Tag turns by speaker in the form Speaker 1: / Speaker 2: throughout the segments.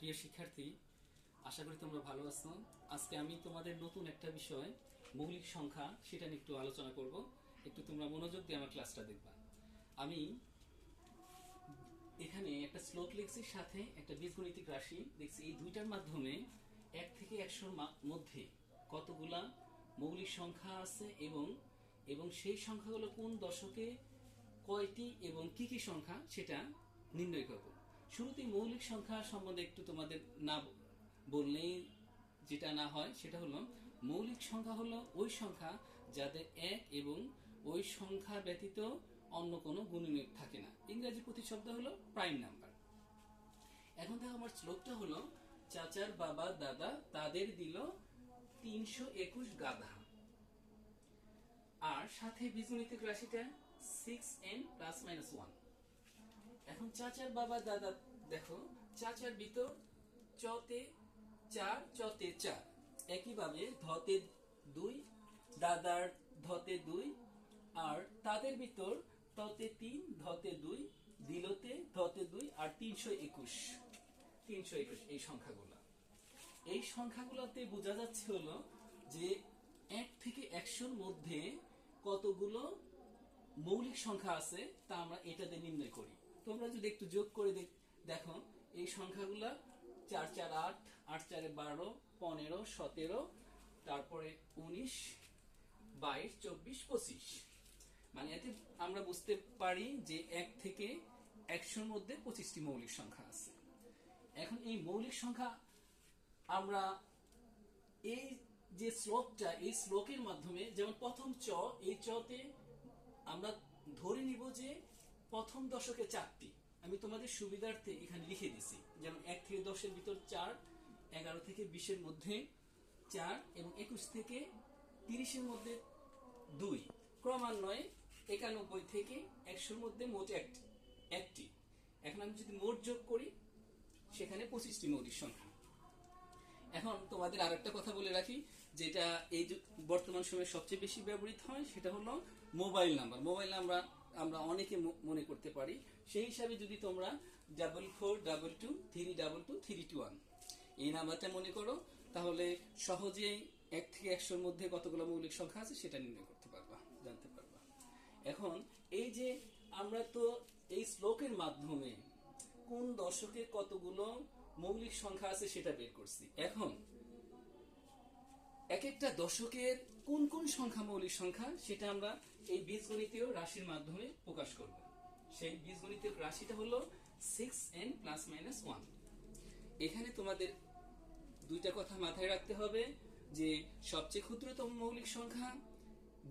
Speaker 1: প্রিয় শিক্ষার্থী, আশা করি তোমরা ভালো আছো। আজকে আমি তোমাদের নতুন একটা বিষয় মৌলিক সংখ্যা সেটা নিয়ে একটু আলোচনা করব। একটু তোমরা মনোযোগ দিয়ে আমার ক্লাসটা দেখবা। আমি এখানে একটা শ্লোক লিখছি, সাথে একটা বীজগণিতিক রাশি দেখছি। এই দুইটার মাধ্যমে 1 থেকে 100-র মধ্যে কতগুলা মৌলিক সংখ্যা আছে এবং এবং সেই সংখ্যাগুলো কোন দশকে কয়টি এবং কি কি সংখ্যা সেটা নির্ণয় করব। শুরুতেই মৌলিক সংখ্যা সম্বন্ধে একটু তোমাদের না বললেই যেটা না হয় সেটা হলো, মৌলিক সংখ্যা হলো ওই সংখ্যা যাদের এক এবং ওই সংখ্যা ব্যতীত অন্য কোনো গুণনীয়ক থাকে না। ইংরেজি প্রতিশব্দ হলো প্রাইম নাম্বার। এখন দেখো, আমার শ্লোকটা হলো, চাচার বাবা দাদা তাদের দিল 321 গাধা, আর সাথে বীজগণিতিক রাশিটা 6n ± 1। এখন চাচার বাবা দাদা দেখো, চাচার ভিতর চতে 4 চতে 4, একইভাবে ধতে 2, দাদার ধতে 2, আর তাদের ভিতর ততে 3 ধতে 2, দিলতে ধতে 2, আর 321 এই সংখ্যাগুলো। এই সংখ্যাগুলোতে বোঝা যাচ্ছে হলো যে 1 থেকে 100-র মধ্যে কতগুলো মৌলিক সংখ্যা আছে তা আমরা এটাতে নির্ণয় করি। তোমরা যদি একটু যোগ করে দেখো, এই সংখ্যাগুলা 4 4 8, 8 4 12, 15 17, তারপরে 19 22 24 25। মানে এতে আমরা বুঝতে পারি যে 1 থেকে 100-র মধ্যে 25টি মৌলিক সংখ্যা আছে। এখন এই মৌলিক সংখ্যা আমরা এই যে শ্লোকটা, এই শ্লোকের মাধ্যমে, যেমন প্রথম চ, এই চতে আমরা ধরে নিব যে প্রথম দশকে 4টি। আমি তোমাদের সুবিধার্থে এখানে লিখে দিছি, যেমন 1 থেকে 10-এর ভিতর 4, 11 থেকে 20-এর মধ্যে 4, এবং 21 থেকে 30-এর মধ্যে 2, ক্রমান্বয়ে 91 থেকে 100-র মধ্যে মোট একটি। এখন আমি যদি মোট যোগ করি, সেখানে 25টি মৌলিক সংখ্যা। এখন তোমাদের আরেকটা কথা বলে রাখি, যেটা এই বর্তমান সময়ে সবচেয়ে বেশি ব্যবহৃত হয়, সেটা হলো মোবাইল নাম্বার। মোবাইল নাম্বার আমরা অনেকে মনে করতে পারি। সেই হিসাবে যদি তোমরা 4422232231 এই নাম্বারটা মনে করো, তাহলে সহজেই 1 থেকে 100-র মধ্যে কতগুলো মৌলিক সংখ্যা আছে সেটা নির্ণয় করতে পারবা, জানতে পারবা। এখন এই যে আমরা তো এই শ্লোকের মাধ্যমে কোন দশকে কতগুলো মৌলিক সংখ্যা আছে সেটা বের করছি। এখন এক একটা দশকের কোন কোন সংখ্যা মৌলিক সংখ্যা সেটা আমরা এই বীজগণিতীয় রাশির মাধ্যমে প্রকাশ করব। সেই বীজগণিতীয় রাশিটা হলো 6n ± 1। এখানে তোমাদের দুইটা কথা মাথায় রাখতে হবে, যে সবচেয়ে ক্ষুদ্রতম মৌলিক সংখ্যা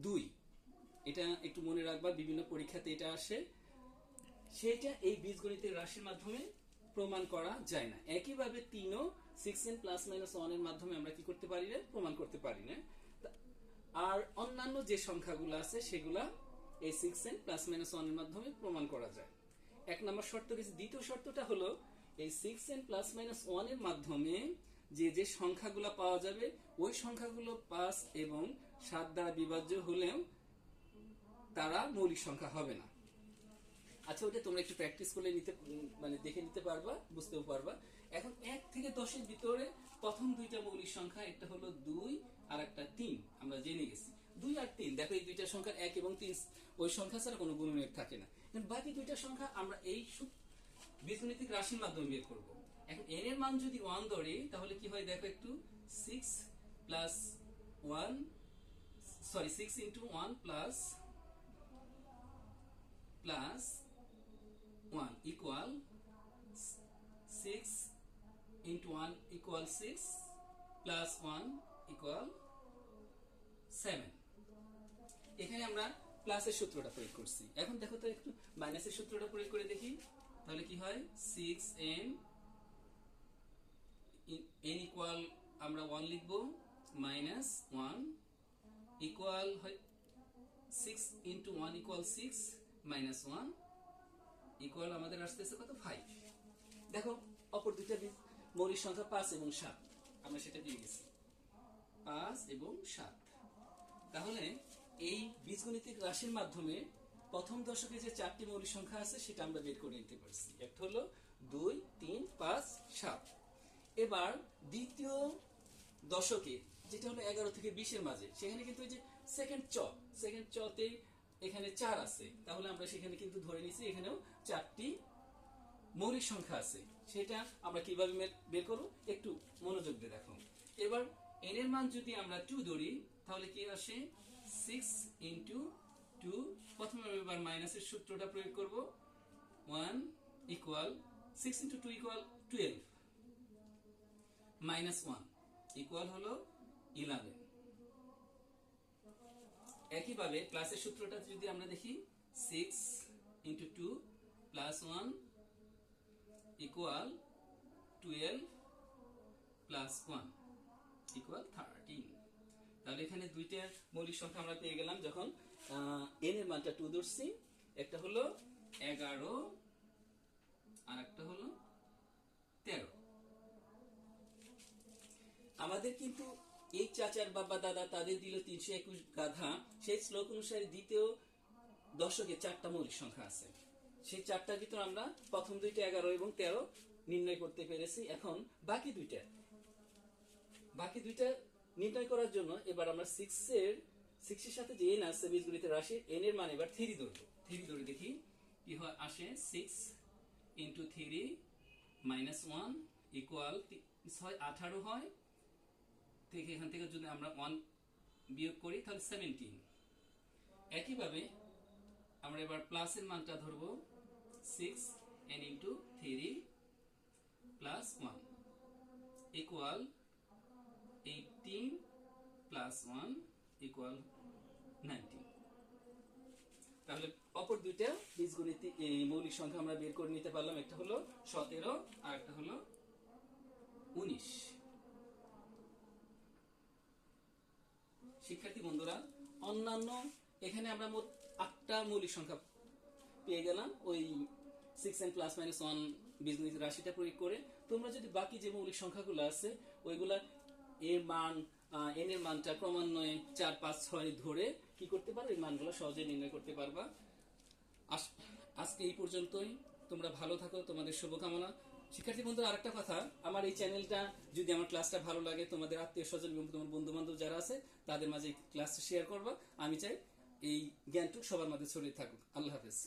Speaker 1: 2, এটা একটু মনে রাখবা, বিভিন্ন পরীক্ষাতে এটা আসে। সেটা এই বীজগণিতের রাশির মাধ্যমে প্রমাণ করা যায় না। একইভাবে 3ও 6n ± 1 এর মাধ্যমে আমরা কি করতে পারি না, প্রমাণ করতে পারি না। আর অন্যান্য যে সংখ্যাগুলো আছে সেগুলা এই 6n ± 1 এর মাধ্যমে প্রমাণ করা যায়। এক নম্বর শর্ত গেছে। দ্বিতীয় শর্তটা হলো, এই 6n ± 1 এর মাধ্যমে যে যে সংখ্যাগুলো পাওয়া যাবে, ওই সংখ্যাগুলো 5 এবং 7 দ্বারা বিভাজ্য হলেও তারা মৌলিক সংখ্যা হবে না। আচ্ছা, ওটা তোমরা একটু প্র্যাকটিস করলে দেখে নিতে পারবা, বুঝতেও পারবা। এখন 1 থেকে 10-এর ভিতরে প্রথম দুইটা মৌলিক সংখ্যা, একটা হলো 2 আর একটা 3, আমরা জেনে গেছি। 2 আর 3, দেখো এই দুইটা সংখ্যা 1 এবং 3, ওই সংখ্যা ছাড়া কোনো গুণনীয়ক থাকে না। বাকি দুইটা সংখ্যা আমরা এই বীজগণিতিক রাশির মাধ্যমে বের করব। এখন n এর মান যদি 1 ধরি, তাহলে কি হয় দেখো একটু, 6 × 1 plus 1 equal 6 × 1 equal 6 plus 1 equal 7। এখানে আমরা প্লাসের সূত্রটা প্রয়োগ করছি। এখন দেখো তো একটু মাইনাসের সূত্রটা প্রয়োগ করে দেখি, তাহলে কি হয়, 6n ইকুয়াল আমরা 1 লিখবো, মাইনাস 1 ইকুয়াল হয় 6 × 1 ইকুয়াল 6 মাইনাস 1 ইকুয়াল আমাদের আসতেছে কত, 5। দেখো অপর দুইটা মৌলিক সংখ্যা 5 এবং 7, আমরা সেটা দিয়ে গেছি, 5 এবং 7। তাহলে এই বীজগণিতিক রাশির মাধ্যমে প্রথম দশকে যে 4টি মৌলিক সংখ্যা আছে সেটা আমরা বের করে নিতে পারছি। একটা হলো 2 3 5 7। এবার দ্বিতীয় দশকে, যেটা হলো 11 থেকে 20-এর মাঝে, সেখানে কিন্তু এই যে সেকেন্ড চতে এখানে 4 আছে, তাহলে আমরা সেখানে কিন্তু ধরে নিছি এখানেও 4টি মৌলিক সংখ্যা আছে। সেটা আমরা কিভাবে বের করব একটু মনোযোগ দিয়ে দেখো। এবার n এর মান যদি আমরা 2 ধরি তাহলে কি আসে 6 ইনটু 2। প্রথমে এবার মাইনাসের সূত্রটা প্রয়োগ করব, 1 equal 6 into 2 equal 12 minus 1 equal হলো 11। একইভাবে প্লাসের সূত্রটা যদি আমরা দেখি 6 into 2 plus 1 equal 12 plus 1 equal 13। তাহলে এখানে দুইটা মৌলিক সংখ্যা আমরা পেয়ে গেলাম যখন n এর মানটা 2 ধরছি। একটা হলো 11 আর একটা হলো 13। আমাদের কিন্তু এই চাচার বাবা দাদা তাদের দিল 321 গাধা, সেই শ্লোক অনুসারে দ্বিতীয় দশকে 4টা মৌলিক সংখ্যা আছে। সেই 4টার ভিতর আমরা প্রথম দুইটা 11 এবং 13 নির্ণয় করতে পেরেছি। এখন বাকি দুইটা নির্ণয় করার জন্য এবার আমরা 6 এর সাথে যে n আছে বীজগণিতের রাশি, n এর মান এবার 3 ধরবো। 3 ধরে দেখি কি হয়, আসে 6 ইনটু 3 মাইনাস 1 ইকুয়াল 6 18 হয়, থেকে এখান থেকে যদি আমরা 1 বিয়োগ করি তাহলে 17। একইভাবে আমরা এবার প্লাসের মানটা ধরবো 6n into 3 plus 1 equal 18 plus 1 equal 19। তাহলে অপর দুইটা বীজগণিত এই মৌলিক সংখ্যা আমরা বের করে নিতে পারলাম। একটা হলো 17 আর একটা হলো 19। শিক্ষার্থী বন্ধুরা, অন্যান্য এখানে আমরা মোট 8টা মৌলিক সংখ্যা পেয়ে গেলাম ওই 6n প্লাস মাইনাস 1 বীজগণিত রাশিটা প্রয়োগ করে। তোমরা যদি বাকি যে মৌলিক সংখ্যাগুলো আছে ওইগুলা এর মান n এর মানটা ক্রমান্বয়ে 4 5 6 ধরে কি করতে পারো, এই মানগুলো সহজে নির্ণয় করতে পারবা। আজকে এই পর্যন্তই। তোমরা ভালো থাকো, তোমাদের শুভকামনা। শিক্ষার্থী বন্ধুরা, আরেকটা কথা, আমার এই চ্যানেলটা যদি আমার ক্লাসটা ভালো লাগে, তোমাদের আত্মীয় স্বজন এবং তোমার বন্ধু বান্ধব যারা আছে তাদের মাঝে ক্লাসটা শেয়ার করবা। আমি চাই এই জ্ঞানটুকু সবার মাঝে ছড়িয়ে থাকুক। আল্লাহ হাফেজ।